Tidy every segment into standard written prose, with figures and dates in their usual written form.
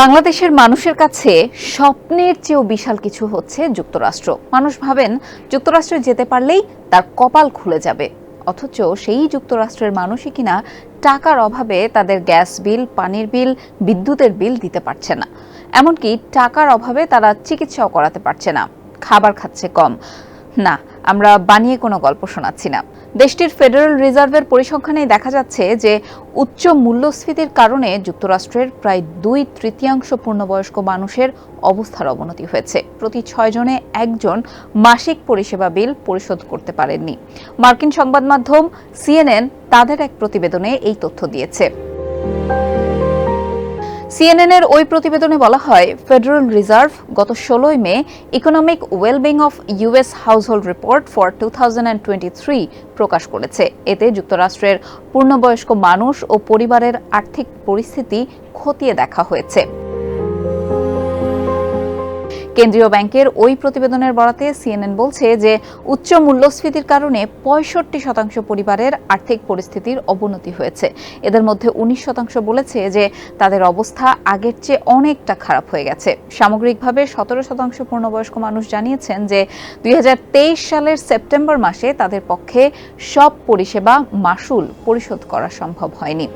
বাংলাদেশের মানুষের কাছে স্বপ্নের চেয়েও বিশাল কিছু হচ্ছে যুক্তরাষ্ট্র। মানুষ ভাবেন যুক্তরাষ্ট্রে যেতে পারলেই তার কপাল খুলে যাবে, অথচ সেই যুক্তরাষ্ট্রের মানুষই কিনা টাকার অভাবে তাদের গ্যাস বিল, পানির বিল, বিদ্যুতের বিল দিতে পারছে না। এমনকি টাকার অভাবে তারা চিকিৎসাও করাতে পারছে না, খাবার খাচ্ছে কম। না, আমরা বানিয়ে কোনো গল্প শোনাচ্ছি না। দেশটির ফেডারেল রিজার্ভের পরিসংখ্যানে দেখা যাচ্ছে যে উচ্চ মূল্যস্ফীতির কারণে যুক্তরাষ্ট্রের প্রায় 2/3 পূর্ণবয়স্ক মানুষের অবস্থার অবনতি হয়েছে। প্রতি 6 জনে একজন মাসিক পরিষেবা বিল পরিশোধ করতে পারেননি। মার্কিন সংবাদ মাধ্যম CNN তাদের এক প্রতিবেদনে এই তথ্য দিয়েছে। সিএনএনের ওই প্রতিবেদনে বলা হয়, ফেডারেল রিজার্ভ গত 16 May economic wellbeing of US household report for 2023 প্রকাশ করেছে। এতে যুক্তরাষ্ট্রের পূর্ণবয়স্ক মানুষ ও পরিবারের আর্থিক পরিস্থিতি খতিয়ে দেখা হয়েছে। কেন্দ্রীয় ব্যাংকের ওই প্রতিবেদনের বরাতে CNN বলছে যে উচ্চ মূল্যস্ফীতির কারণে 65% পরিবারের আর্থিক পরিস্থিতির অবনতি হয়েছে। এদের মধ্যে 19% বলেছে যে তাদের অবস্থা আগের চেয়ে অনেকটা খারাপ হয়ে গেছে। সামগ্রিকভাবে 17% পূর্ণবয়স্ক মানুষ জানিয়েছেন যে 2023 সালের সেপ্টেম্বর মাসে তাদের পক্ষে সব পরিষেবা মাশুল পরিশোধ করা সম্ভব হয়নি।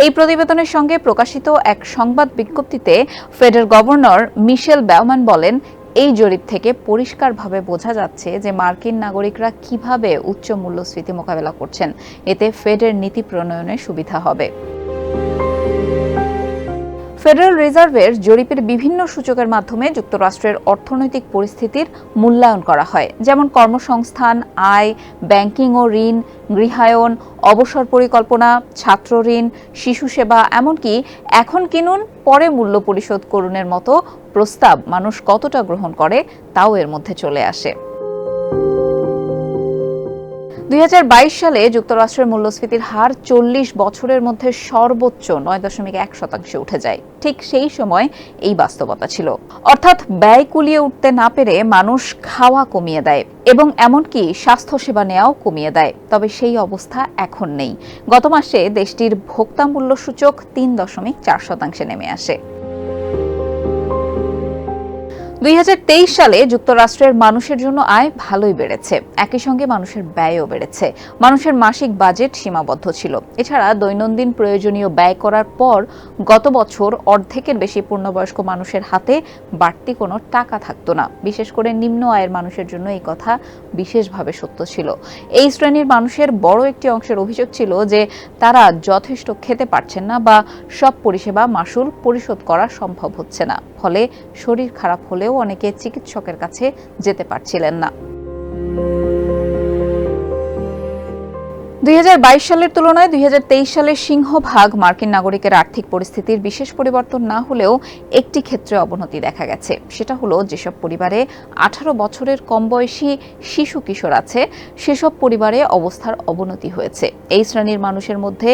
এই প্রতিবেদনের সঙ্গে প্রকাশিত এক সংবাদ বিজ্ঞপ্তিতে ফেডের গভর্নর মিশেল বাউম্যান বলেন, এই জরিপ থেকে পরিষ্কারভাবে বোঝা যাচ্ছে যে মার্কিন নাগরিকরা কিভাবে উচ্চ মূল্যস্ফীতি মোকাবেলা করছেন। এতে ফেডের নীতি প্রণয়নে সুবিধা হবে। ফেডারেল রিজার্ভের জরিপের বিভিন্ন সূচকের মাধ্যমে যুক্তরাষ্ট্রের অর্থনৈতিক পরিস্থিতির মূল্যায়ন করা হয়, যেমন কর্মসংস্থান, আয়, ব্যাংকিং ও ঋণ, গৃহায়ন, অবসর পরিকল্পনা, ছাত্র ঋণ, শিশু সেবা, এমনকি এখন কিনুন পরে মূল্য পরিশোধ করুনের মতো প্রস্তাব মানুষ কতটা গ্রহণ করে তাও এর মধ্যে চলে আসে। 2022 সালে যুক্তরাষ্ট্রের মূল্যস্ফীতির হার 40 বছরের মধ্যে সর্বোচ্চ 9.1% উঠে যায়। ঠিক সেই সময় এই বাস্তবতা ছিল, অর্থাৎ ব্যয় কুলিয়ে উঠতে না পেরে মানুষ খাওয়া কমিয়ে দেয় এবং এমনকি স্বাস্থ্যসেবা নেওয়াও কমিয়ে দেয়। তবে সেই অবস্থা এখন নেই। গত মাসে দেশটির ভোক্তা মূল্য সূচক 3.4% নেমে আসে। 2023 সালে যুক্তরাষ্ট্রের মানুষের জন্য আয় ভালোই বেড়েছে, একই সঙ্গে মানুষের ব্যয়ও বেড়েছে। মানুষের মাসিক বাজেট সীমাবদ্ধ ছিল। এছাড়া দৈনন্দিন প্রয়োজনীয় ব্যয় করার পর গত বছর অর্ধেকের বেশি পূর্ণবয়স্ক মানুষের হাতে বাড়তি কোনো টাকা থাকতো না। বিশেষ করে নিম্ন আয়ের মানুষের জন্য এই কথা বিশেষভাবে সত্য ছিল। এই শ্রেণীর মানুষের বড় একটি অংশের অভিযোগ ছিল যে তারা যথেষ্ট খেতে পারছেন না বা সব পরিষেবা মাশুল পরিশোধ করা সম্ভব হচ্ছে না। ফলে শরীর খারাপ হলেও অনেকে চিকিৎসকের কাছে যেতে পারছিলেন না। 2022 সালের তুলনায় 2023 সালের সিংহভাগ মার্কিন নাগরিকের আর্থিক পরিস্থিতির বিশেষ পরিবর্তন না হলেও একটি ক্ষেত্রে অবনতি দেখা গেছে। সেটা হলো যেসব পরিবারে 18 বছরের কম বয়সী শিশু কিশোর আছে, সেসব পরিবারে অবস্থার অবনতি হয়েছে। এই শ্রেণীর মানুষের মধ্যে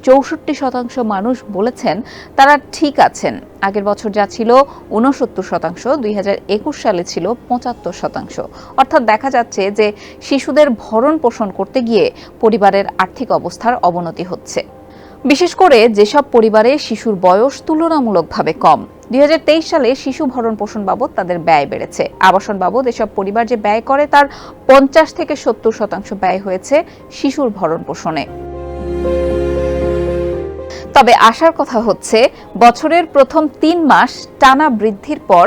64% মানুষ বলেছেন তারা ঠিক আছেন। আগের বছর যা ছিল 69%, 2021 সালে ছিল 75%। অর্থাৎ দেখা যাচ্ছে যে শিশুদের ভরণ পোষণ করতে গিয়ে পরিবারের আর্থিক অবস্থার অবনতি হচ্ছে। বিশেষ করে যেসব পরিবারে শিশুর বয়স তুলনামূলকভাবে কম। 2023 সালে শিশু ভরণ পোষণ বাবদ তাদের ব্যয় বেড়েছে। আবাসন বাবদ এসব পরিবার যে ব্যয় করে তার 50 থেকে 70% ব্যয় হয়েছে শিশুর ভরণ পোষণে। তবে আশার কথা হচ্ছে, বছরের প্রথম 3 মাস টানা বৃদ্ধির পর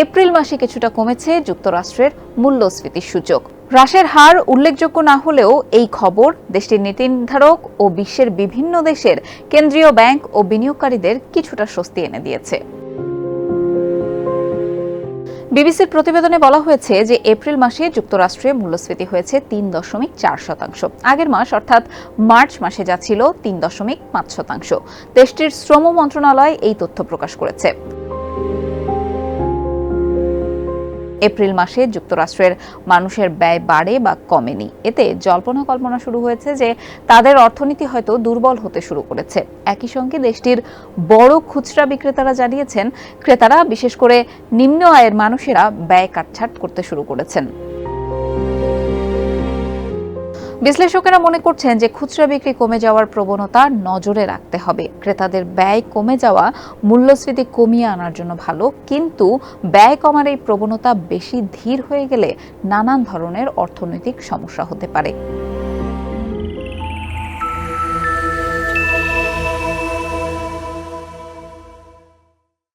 এপ্রিল মাসে কিছুটা কমেছে যুক্তরাষ্ট্রের মূল্যস্ফীতির সূচক। হ্রাসের হার উল্লেখযোগ্য না হলেও এই খবর দেশটির নীতি নির্ধারক ও বিশ্বের বিভিন্ন দেশের কেন্দ্রীয় ব্যাংক ও বিনিয়োগকারীদের কিছুটা স্বস্তি এনে দিয়েছে। বিবিসির প্রতিবেদনে বলা হয়েছে যে এপ্রিল মাসে যুক্তরাষ্ট্রে মূল্যস্ফীতি হয়েছে 3.4%। আগের মাস অর্থাৎ মার্চ মাসে যা ছিল 3.5%। দেশটির শ্রম মন্ত্রণালয় এই তথ্য প্রকাশ করেছে। এপ্রিল মাসে যুক্তরাষ্ট্রের মানুষের ব্যয় বাড়ে বা কমেনি। এতে জল্পনা কল্পনা শুরু হয়েছে যে তাদের অর্থনীতি হয়তো দুর্বল হতে শুরু করেছে। একই সঙ্গে দেশটির বড় খুচরা বিক্রেতারা জানিয়েছেন ক্রেতারা, বিশেষ করে নিম্ন আয়ের মানুষেরা ব্যয় কাটছাট করতে শুরু করেছেন। বিশ্লেষকেরা মনে করছেন যে খুচরা বিক্রি কমে যাওয়ার প্রবণতা নজরে রাখতে হবে। ক্রেতাদের ব্যয় কমে যাওয়া মূল্যস্ফীতি কমিয়ে আনার জন্য ভালো, কিন্তু ব্যয় কমার এই প্রবণতা বেশি ধীর হয়ে গেলে নানান ধরনের অর্থনৈতিক সমস্যা হতে পারে।